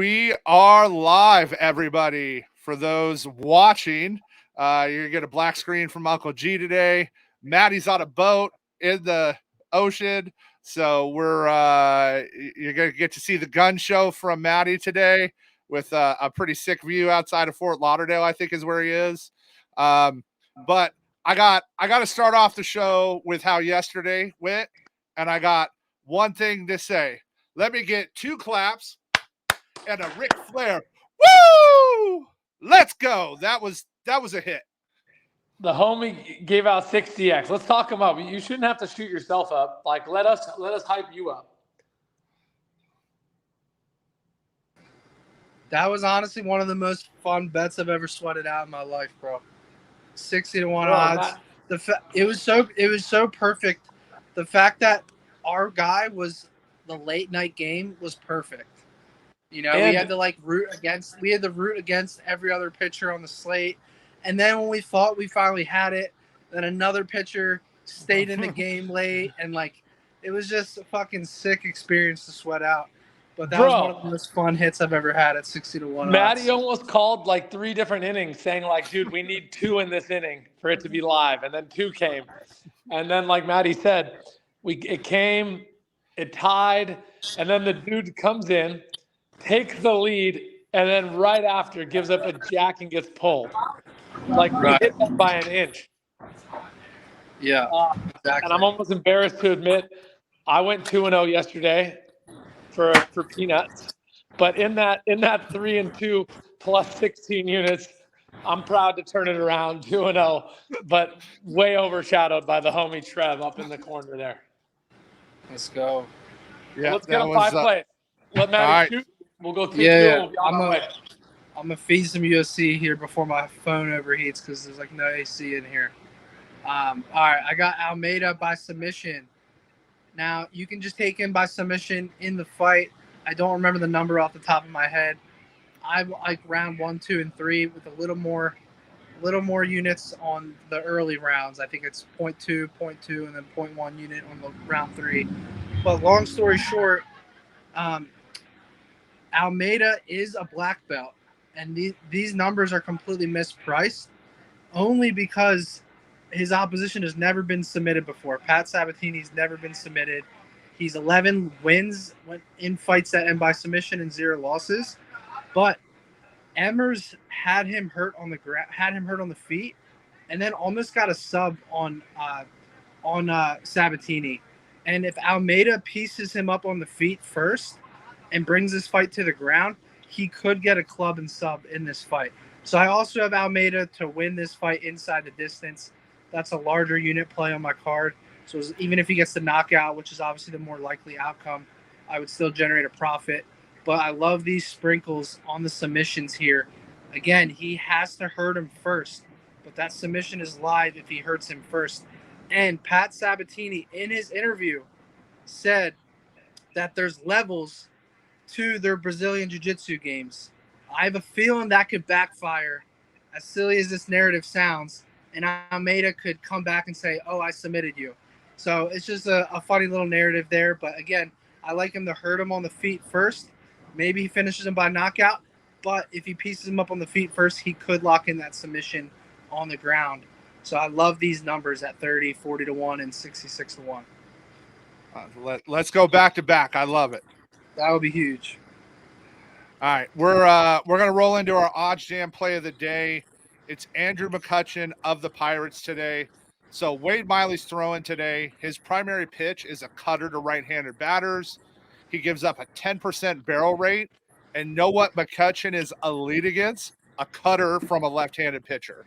We are live, everybody. For those watching, you're get a black screen from Uncle G today. Matty's on a boat in the ocean, so you're gonna get to see the gun show from Matty today with a pretty sick view outside of Fort Lauderdale, I think is where he is. But I got to start off the show with how yesterday went, and I got one thing to say. Let me get 2 claps and a Ric Flair. Woo! Let's go. That was a hit. The homie gave out 60x. Let's talk him up. You shouldn't have to shoot yourself up. Like let us hype you up. That was honestly one of the most fun bets I've ever sweated out in my life, bro. 60-1 odds. It was so perfect. The fact that our guy was the late night game was perfect. You know, we had to root against every other pitcher on the slate. And then when we thought we finally had it, then another pitcher stayed in the game late, and it was just a fucking sick experience to sweat out. But that was one of the most fun hits I've ever had at 60-1 Matty odds. almost called 3 different innings saying dude, we need 2 in this inning for it to be live. And then 2 came. And then like Matty said, it came, it tied, and then the dude comes in, takes the lead, and then right after gives up a jack and gets pulled. We hit that by an inch. Yeah, exactly. And I'm almost embarrassed to admit I went 2-0 yesterday for peanuts. But in that 3-2 plus 16 units, I'm proud to turn it around 2-0, but way overshadowed by the homie Trev up in the corner there. Let's go. Yeah, let's get a 5 play. Let Matty shoot. We'll go 2-2. Yeah, We'll I'm gonna feed some UFC here before my phone overheats because there's no AC in here. All right, I got Almeida by submission. Now you can just take him by submission in the fight. I don't remember the number off the top of my head. I like round 1, 2, and 3 with a little more units on the early rounds. I think it's 0.2, 0.2, and then 0.1 unit on the round 3. But long story short, Almeida is a black belt, and these numbers are completely mispriced only because his opposition has never been submitted before. Pat Sabatini's never been submitted. He's 11 wins in fights that end by submission and 0 losses. But Emmers had him hurt on the feet, and then almost got a sub on Sabatini. And if Almeida pieces him up on the feet first and brings this fight to the ground, he could get a club and sub in this fight. So I also have Almeida to win this fight inside the distance. That's a larger unit play on my card. So even if he gets the knockout, which is obviously the more likely outcome, I would still generate a profit. But I love these sprinkles on the submissions here. Again, he has to hurt him first, but that submission is live if he hurts him first. And Pat Sabatini, in his interview, said that there's levels to their Brazilian Jiu-Jitsu games. I have a feeling that could backfire, as silly as this narrative sounds, and Almeida could come back and say, oh, I submitted you. So it's just a funny little narrative there. But again, I like him to hurt him on the feet first. Maybe he finishes him by knockout. But if he pieces him up on the feet first, he could lock in that submission on the ground. So I love these numbers at 30, 40-1, and 66-1. Let's go back to back. I love it. That would be huge. All right, we're gonna roll into our OddsJam play of the day. It's Andrew McCutchen of the Pirates today. So Wade Miley's throwing today. His primary pitch is a cutter to right-handed batters. He gives up a 10% barrel rate. And know what McCutchen is elite against? A cutter from a left-handed pitcher.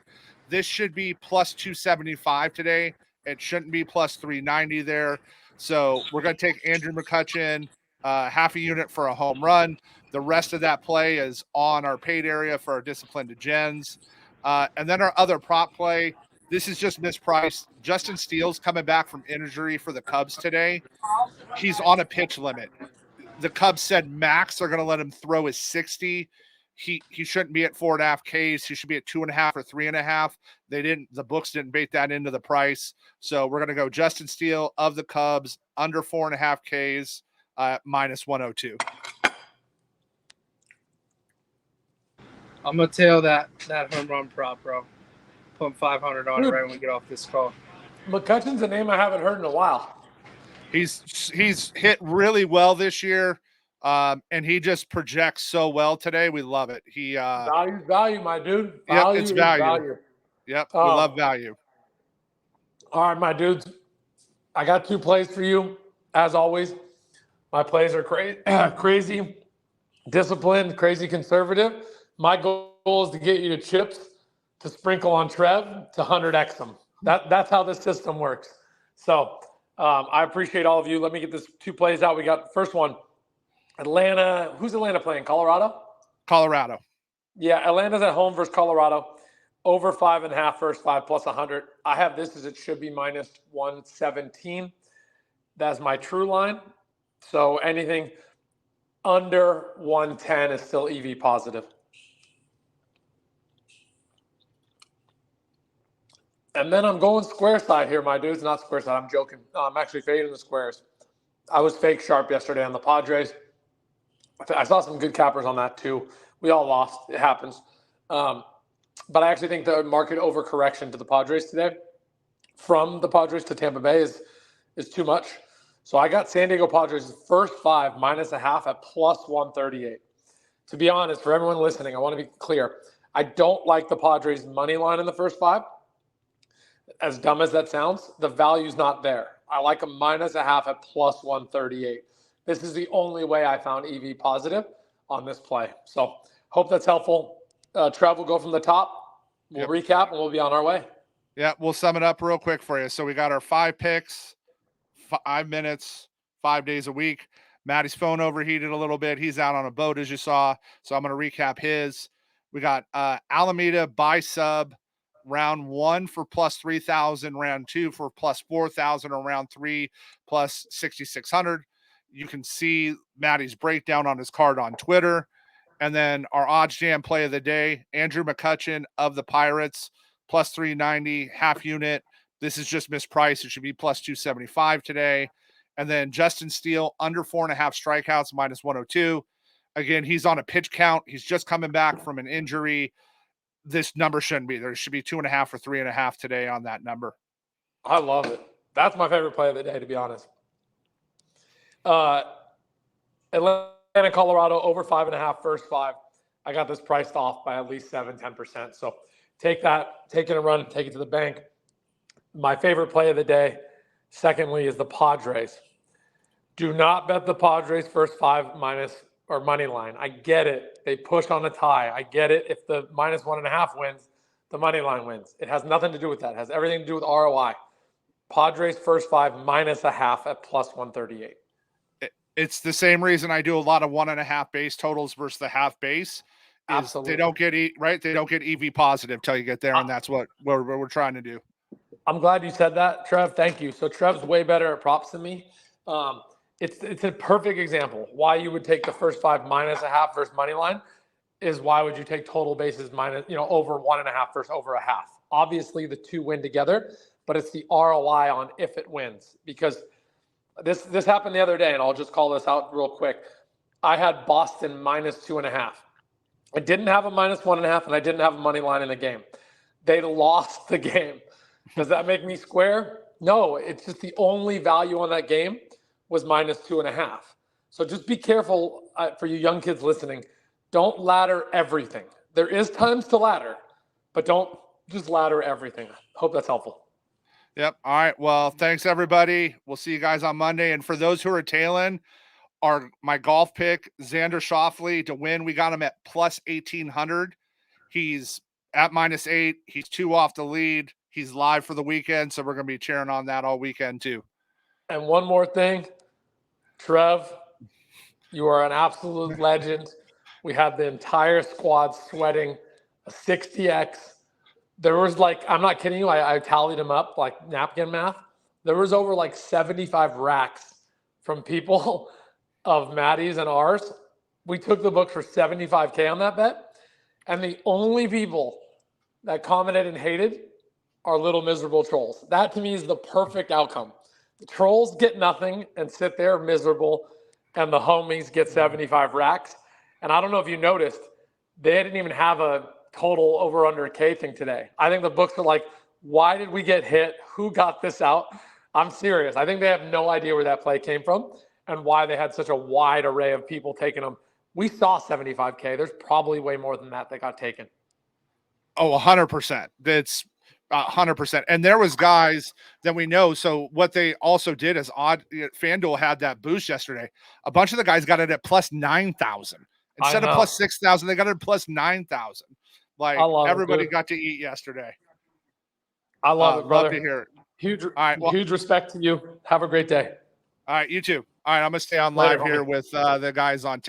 This should be plus 275 today. It shouldn't be plus 390 there. So we're going to take Andrew McCutchen, half a unit for a home run. The rest of that play is on our paid area for our disciplined gens. And then our other prop play, this is just mispriced. Justin Steele's coming back from injury for the Cubs today. He's on a pitch limit. The Cubs said max they're going to let him throw his 60. He shouldn't be at 4.5 Ks. He should be at 2.5 or 3.5. The books didn't bake that into the price. So we're going to go Justin Steele of the Cubs under 4.5 Ks, minus 102. I'm gonna tail that home run prop, bro. Put 500 on it right when we get off this call. McCutchen's a name I haven't heard in a while. He's hit really well this year, and he just projects so well today. We love it. He value, my dude. Yep, it's value. Yep, we love value. All right, my dudes. I got 2 plays for you, as always. My plays are crazy, disciplined, crazy conservative. My goal is to get you to chips, to sprinkle on Trev, to 100x them. That's how this system works. So I appreciate all of you. Let me get this 2 plays out. We got the first one, Atlanta. Who's Atlanta playing? Colorado? Colorado. Yeah, Atlanta's at home versus Colorado. Over 5.5 first 5 plus 100. I have this as it should be minus 117. That's my true line. So anything under 110 is still EV positive. And then I'm going square side here, my dudes. Not square side. I'm joking. I'm actually fading the squares. I was fake sharp yesterday on the Padres. I saw some good cappers on that too. We all lost. It happens. But I actually think the market overcorrection to the Padres today, from the Padres to Tampa Bay, is too much. So I got San Diego Padres first 5 -0.5 at plus 138. To be honest, for everyone listening, I want to be clear. I don't like the Padres money line in the first 5. As dumb as that sounds, the value's not there. I like a -0.5 at plus 138. This is the only way I found EV positive on this play. So hope that's helpful. Trev will go from the top. We'll recap and we'll be on our way. Yeah, we'll sum it up real quick for you. So we got our 5 picks, 5 minutes, 5 days a week. Matty's phone overheated a little bit. He's out on a boat, as you saw. So I'm going to recap his. We got Almeida By Sub round 1 for plus 3,000, round 2 for plus 4,000, or round 3 plus 6,600. You can see Matty's breakdown on his card on Twitter. And then our OddsJam play of the day, Andrew McCutchen of the Pirates, plus 390, half unit. This is just mispriced. It should be plus 275 today. And then Justin Steele, under 4.5 strikeouts, minus 102. Again, he's on a pitch count. He's just coming back from an injury. This number shouldn't be. There should be 2.5 or 3.5 today on that number. I love it. That's my favorite play of the day, to be honest. Atlanta, Colorado, over 5.5 first 5. I got this priced off by at least 7-10%. So take that, take it and run, take it to the bank. My favorite play of the day, secondly, is the Padres. Do not bet the Padres first 5 minus or money line. I get it. They push on a tie. I get it. If the minus 1.5 wins, the money line wins. It has nothing to do with that. It has everything to do with ROI. Padres first 5 -0.5 at plus 138. It's the same reason I do a lot of 1.5 base totals versus the half base. Absolutely. They don't get right. They don't get EV positive till you get there, and that's what we're trying to do. I'm glad you said that, Trev. Thank you. So Trev's way better at props than me. It's a perfect example. Why you would take the first 5 -0.5 versus money line is why would you take total bases minus, over 1.5 versus over a half. Obviously, the 2 win together, but it's the ROI on if it wins, because this happened the other day, and I'll just call this out real quick. I had Boston minus 2.5. I didn't have a minus 1.5, and I didn't have a money line in the game. They lost the game. Does that make me square? No, it's just the only value on that game was minus 2.5. So just be careful for you young kids listening. Don't ladder everything. There is times to ladder, but don't just ladder everything. Hope that's helpful. Yep. All right. Well, thanks everybody. We'll see you guys on Monday. And for those who are tailing, my golf pick, Xander Schauffele to win. We got him at plus 1,800. He's at -8. He's 2 off the lead. He's live for the weekend, so we're going to be cheering on that all weekend too. And one more thing, Trev, you are an absolute legend. We had the entire squad sweating a 60X. There was I'm not kidding you, I tallied them up like napkin math. There was over 75 racks from people of Matty's and ours. We took the book for 75K on that bet. And the only people that commented and hated are little miserable trolls. That to me is the perfect outcome. The trolls get nothing and sit there miserable, and the homies get 75 racks. And I don't know if you noticed, they didn't even have a total over under K thing today. I think the books are like, why did we get hit? Who got this out? I'm serious. I think they have no idea where that play came from and why they had such a wide array of people taking them. We saw 75K. There's probably way more than that got taken. Oh, 100%. That's 100%. And there was guys that we know. So what they also did is FanDuel had that boost yesterday. A bunch of the guys got it at plus 9,000 instead of plus 6,000. They got it at plus 9,000. Like everybody got to eat yesterday. I love it, brother. Love to hear it. Huge respect to you. Have a great day. All right, you too. All right, I'm gonna stay on live here with the guys on TikTok.